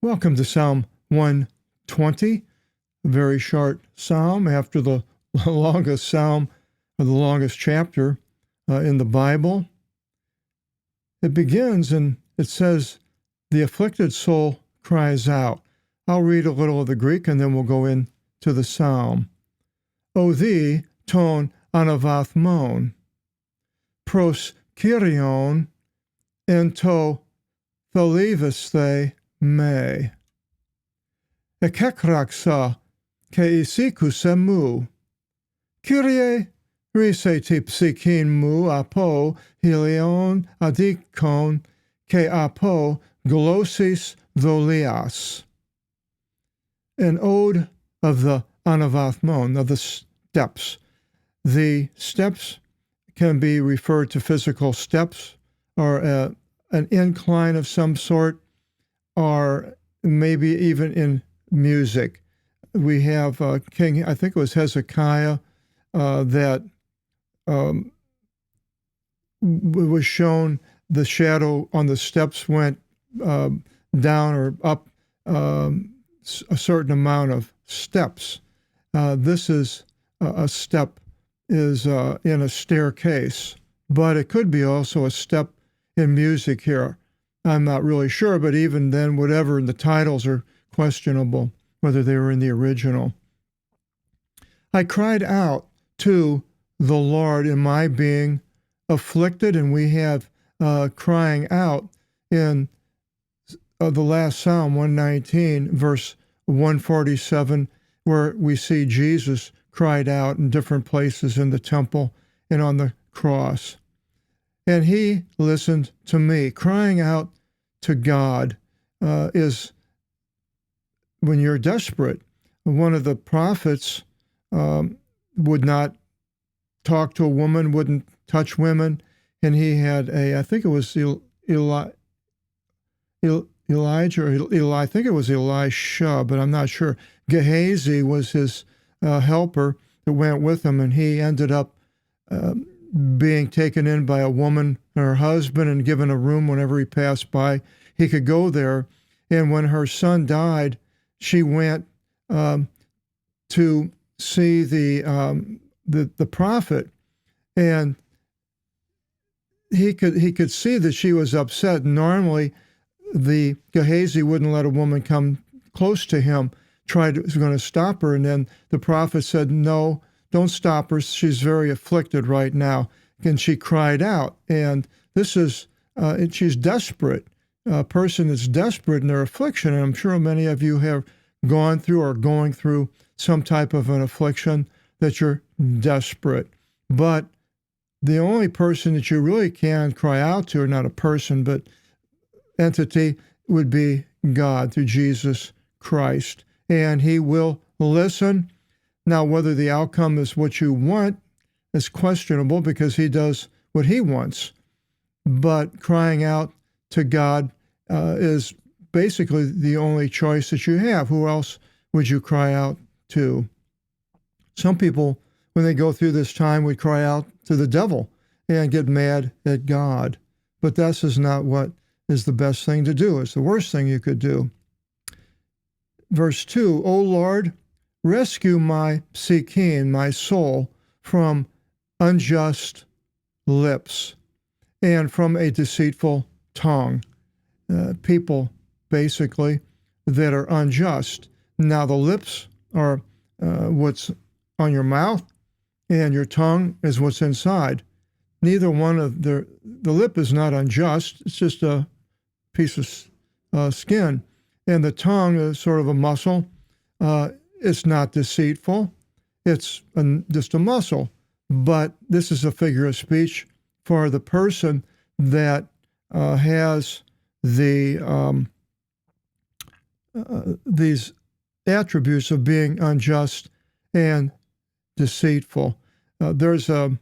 Welcome to Psalm 120, a very short psalm after the longest psalm or the longest chapter in the Bible. It begins and it says, "The afflicted soul cries out." I'll read a little of the Greek and then we'll go into the psalm. O thee, ton anavathmon, pros kyrion, ento thalivesthe me. Ekekraksa ke isiku mu. Kyrie riseti psikin mu apo helion adikon ke apo glossis tholias. An ode of the anavathmon, of the steps. The steps can be referred to physical steps or an incline of some sort, or maybe even in music. We have King, I think it was Hezekiah, that was shown the shadow on the steps went down or up a certain amount of steps. This is a step is in a staircase, but it could be also a step in music here. I'm not really sure, but even then, whatever, the titles are questionable, whether they were in the original. I cried out to the Lord in my being afflicted, and we have crying out in the last Psalm 119, verse 147, where we see Jesus cried out in different places in the temple and on the cross. And he listened to me. Crying out to God is when you're desperate. One of the prophets would not talk to a woman, wouldn't touch women, and he had I think it was Elijah or Eli, I think it was Elisha, but I'm not sure. Gehazi was his helper that went with him, and he ended up being taken in by a woman and her husband and given a room whenever he passed by. He could go there, and when her son died, she went to see the prophet, and he could see that she was upset. Normally, the Gehazi wouldn't let a woman come close to him, was going to stop her, and then the prophet said, "No, don't stop her. She's very afflicted right now." And she cried out, and this is, she's desperate. A person that's desperate in their affliction, and I'm sure many of you have gone through or going through some type of an affliction that you're desperate. But the only person that you really can cry out to, or not a person, but entity, would be God through Jesus Christ. And he will listen. Now, whether the outcome is what you want is questionable, because he does what he wants. But crying out to God is basically the only choice that you have. Who else would you cry out to? Some people, when they go through this time, would cry out to the devil and get mad at God. But this is not what is the best thing to do. It's the worst thing you could do. Verse 2, O Lord, rescue my psikin, my soul, from unjust lips and from a deceitful tongue. People, basically, that are unjust. Now, the lips are what's on your mouth, and your tongue is what's inside. Neither one of the lip is not unjust. It's just a piece of skin. And the tongue is sort of a muscle. It's not deceitful. It's just a muscle. But this is a figure of speech for the person that has these attributes of being unjust and deceitful. There's a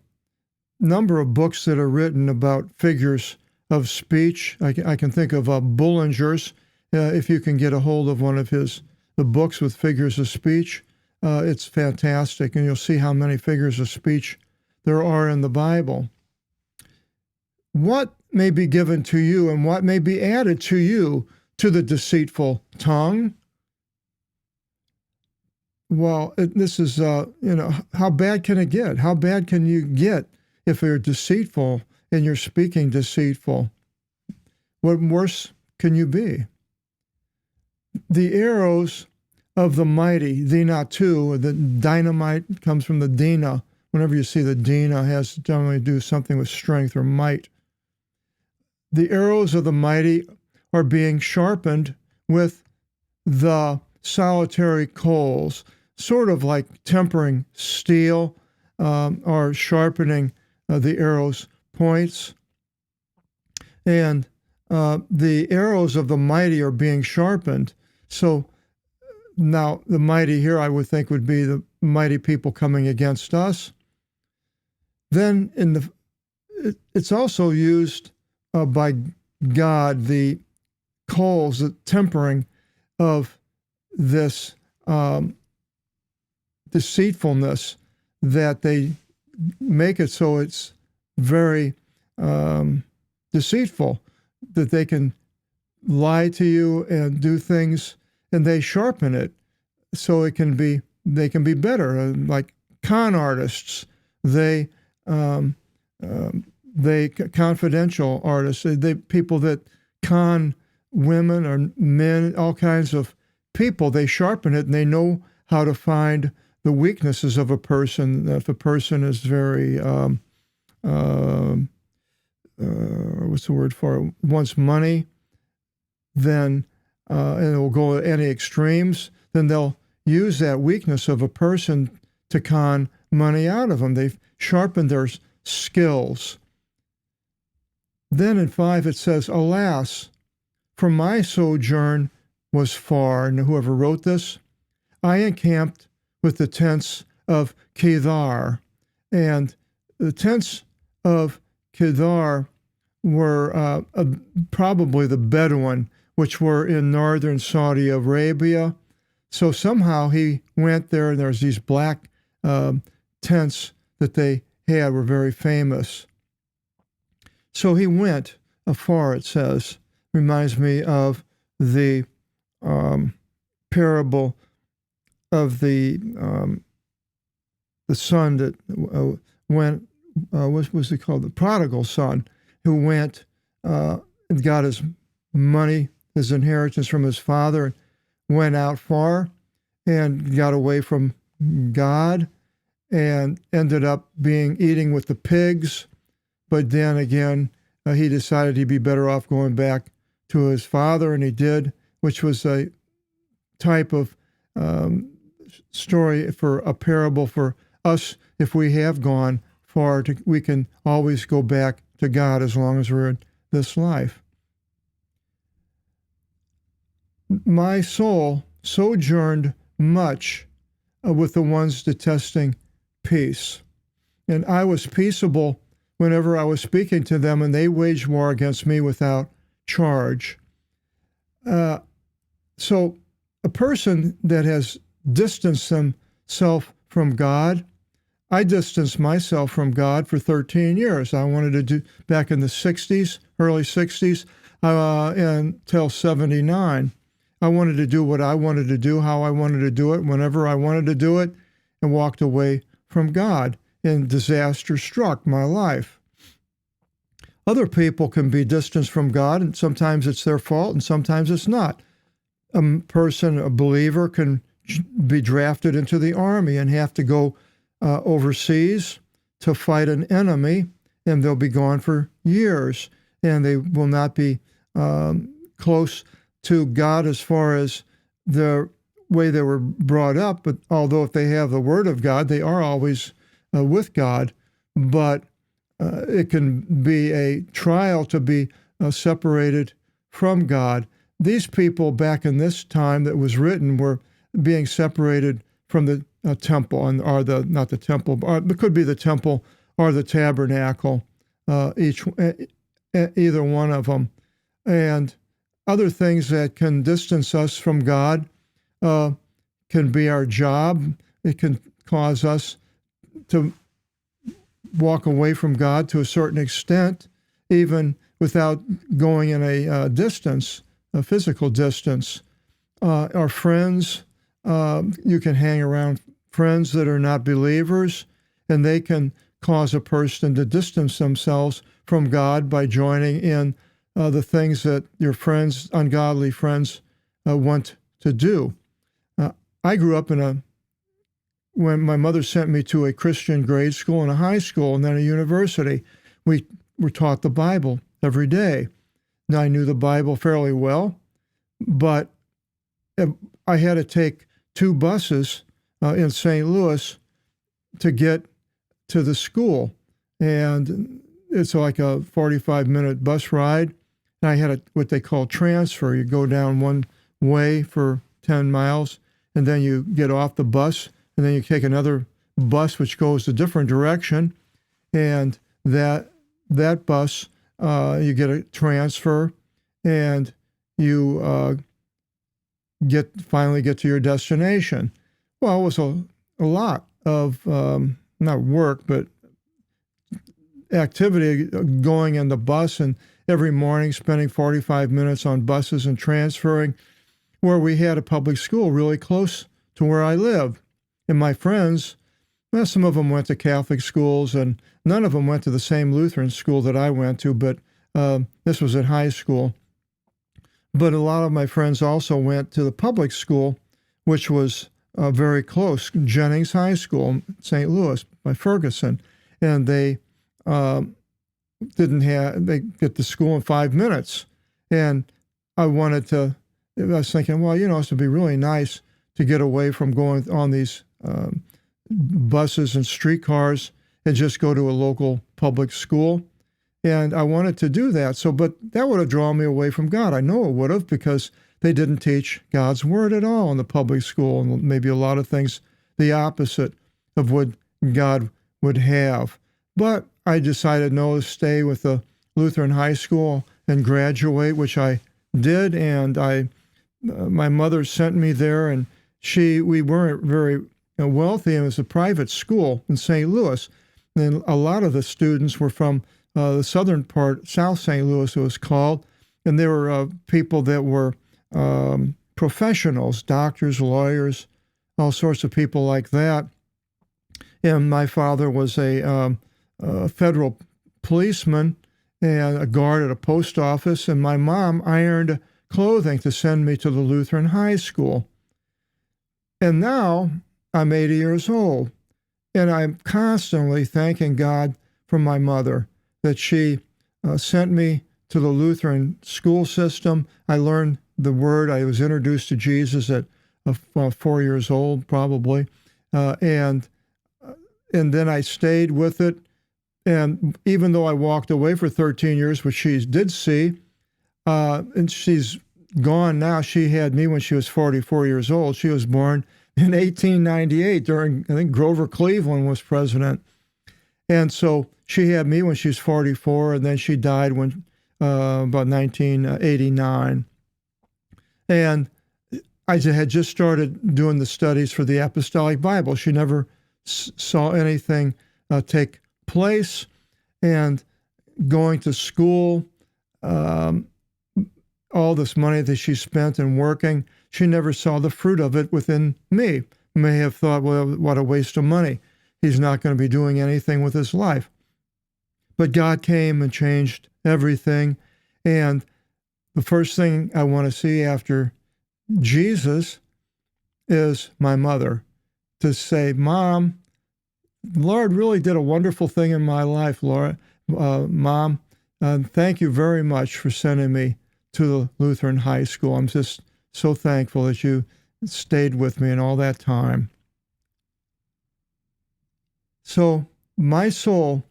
number of books that are written about figures of speech. I can think of Bullinger's. If you can get a hold of one of the books with figures of speech, it's fantastic, and you'll see how many figures of speech there are in the Bible. What may be given to you and what may be added to you to the deceitful tongue. Well, this is, how bad can it get? How bad can you get if you're deceitful and you're speaking deceitful? What worse can you be? The arrows of the mighty, Dina too, the dynamite comes from the Dina. Whenever you see the Dina, has to generally do something with strength or might. The arrows of the mighty are being sharpened with the solitary coals, sort of like tempering steel or sharpening the arrow's points. And the arrows of the mighty are being sharpened. So now the mighty here, I would think, would be the mighty people coming against us. Then it's also used by God, the coals, the tempering of this deceitfulness, that they make it so it's very deceitful, that they can lie to you and do things, and they sharpen it so they can be better. Like con artists, they confidential artists, they people that con women or men, all kinds of people. They sharpen it and they know how to find the weaknesses of a person. If a person is very what's the word for it? Wants money, then and it will go at any extremes, then they'll use that weakness of a person to con money out of them. They've sharpened their skills. Then in 5 it says, "Alas, for my sojourn was far," and whoever wrote this, "I encamped with the tents of Kedar." And the tents of Kedar were probably the Bedouin, which were in northern Saudi Arabia. So somehow he went there, and there's these black tents that they had, were very famous. So he went afar, it says. Reminds me of the parable of the son that went, what was it called? The prodigal son, who went and got his money, his inheritance from his father, went out far and got away from God and ended up eating with the pigs. But then again, he decided he'd be better off going back to his father, and he did, which was a type of story for a parable for us. If we have gone far, we can always go back to God as long as we're in this life. My soul sojourned much with the ones detesting peace, and I was peaceable whenever I was speaking to them, and they waged war against me without charge. So a person that has distanced himself from God, I distanced myself from God for 13 years. I wanted to do, back in the 60s, early 60s, until 79. I wanted to do what I wanted to do, how I wanted to do it, whenever I wanted to do it, and walked away from God. And disaster struck my life. Other people can be distanced from God, and sometimes it's their fault, and sometimes it's not. A person, a believer, can be drafted into the army and have to go overseas to fight an enemy, and they'll be gone for years, and they will not be close to God as far as the way they were brought up. But although if they have the Word of God, they are always with God, but it can be a trial to be separated from God. These people back in this time that was written were being separated from the temple, or not the temple, but it could be the temple or the tabernacle, either one of them. And other things that can distance us from God can be our job. It can cause us to walk away from God to a certain extent, even without going in a distance. physical distance. Our friends, you can hang around friends that are not believers, and they can cause a person to distance themselves from God by joining in the things that your friends, ungodly friends, want to do. I grew up when my mother sent me to a Christian grade school and a high school and then a university. We were taught the Bible every day. Now, I knew the Bible fairly well, but I had to take 2 buses in St. Louis to get to the school. And it's like a 45-minute bus ride. And I had what they call transfer. You go down one way for 10 miles, and then you get off the bus, and then you take another bus which goes a different direction. And that bus, you get a transfer, and you finally get to your destination. Well, it was a lot of not work, but activity going in the bus, and every morning spending 45 minutes on buses and transferring, where we had a public school really close to where I live. And my friends, well, some of them went to Catholic schools, and none of them went to the same Lutheran school that I went to, but this was at high school. But a lot of my friends also went to the public school, which was very close, Jennings High School, St. Louis, by Ferguson. And they they get to school in 5 minutes. And I was thinking, well, this would be really nice to get away from going on these buses and streetcars and just go to a local public school. And I wanted to do that. But that would have drawn me away from God. I know it would have, because they didn't teach God's word at all in the public school, and maybe a lot of things the opposite of what God would have. But I decided no, to stay with the Lutheran high school and graduate, which I did. And my mother sent me there, and we weren't very wealthy, and it was a private school in St. Louis. And a lot of the students were from the southern part, South St. Louis it was called, and there were people that were professionals, doctors, lawyers, all sorts of people like that. And my father was a federal policeman and a guard at a post office, and my mom ironed clothing to send me to the Lutheran high school. And now I'm 80 years old, and I'm constantly thanking God for my mother, that she sent me to the Lutheran school system. I learned the word. I was introduced to Jesus at 4 years old, probably. And then I stayed with it. And even though I walked away for 13 years, which she did see, and she's gone now. She had me when she was 44 years old. She was born in 1898 during, I think, Grover Cleveland was president. And so she had me when she was 44, and then she died when about 1989. And I had just started doing the studies for the Apostolic Bible. She never saw anything take place. And going to school, all this money that she spent and working, she never saw the fruit of it within me. May have thought, well, what a waste of money. He's not going to be doing anything with his life. But God came and changed everything. And the first thing I want to see after Jesus is my mother, to say, Mom, Lord really did a wonderful thing in my life, Laura. Mom, thank you very much for sending me to the Lutheran high school. I'm just so thankful that you stayed with me in all that time. So my soul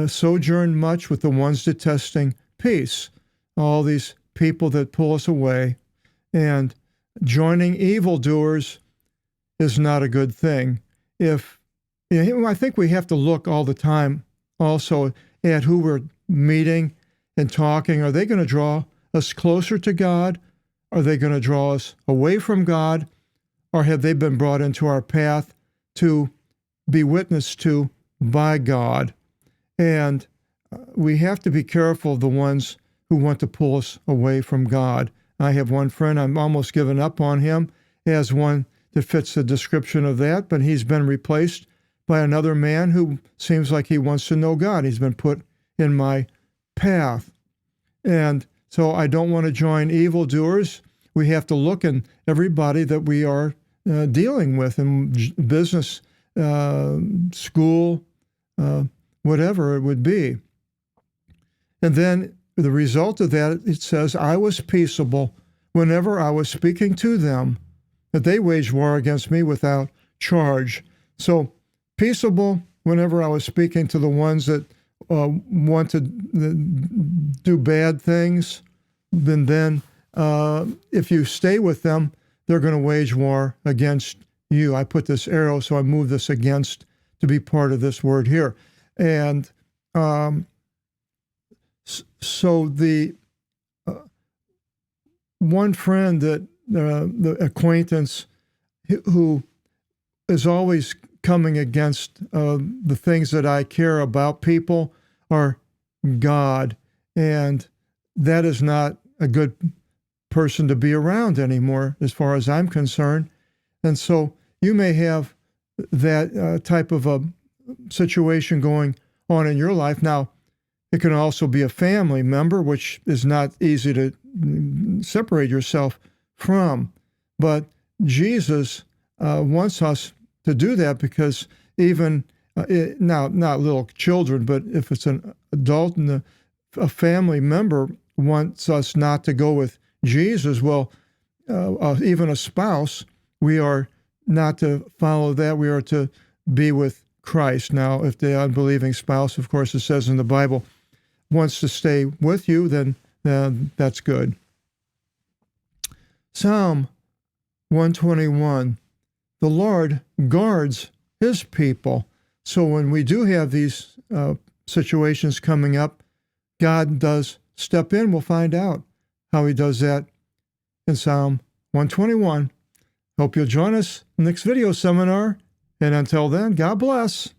sojourned much with the ones detesting peace, all these people that pull us away, and joining evildoers is not a good thing. I think we have to look all the time also at who we're meeting and talking. Are they going to draw us closer to God? Are they going to draw us away from God? Or have they been brought into our path to be witnessed to by God? And we have to be careful of the ones who want to pull us away from God. I have one friend, I'm almost given up on him. He has one that fits the description of that, but he's been replaced by another man who seems like he wants to know God. He's been put in my path. And so I don't want to join evildoers. We have to look in everybody that we are dealing with in business, school, whatever it would be. And then the result of that, it says, I was peaceable whenever I was speaking to them, that they waged war against me without charge. So peaceable whenever I was speaking to the ones that want to do bad things. And then if you stay with them, they're going to wage war against you. I put this arrow, so I move this against to be part of this word here. And so the one friend that the acquaintance who is always coming against the things that I care about, people, are God. And that is not a good person to be around anymore, as far as I'm concerned. And so you may have that type of a situation going on in your life. Now, it can also be a family member, which is not easy to separate yourself from. But Jesus wants us to do that, because even now, not little children, but if it's an adult and a family member wants us not to go with Jesus, well, even a spouse, we are not to follow that. We are to be with Christ. Now, if the unbelieving spouse, of course, it says in the Bible, wants to stay with you, then that's good. Psalm 121, the Lord guards his people. So when we do have these situations coming up, God does step in. We'll find out how he does that in Psalm 121. Hope you'll join us in the next video seminar. And until then, God bless.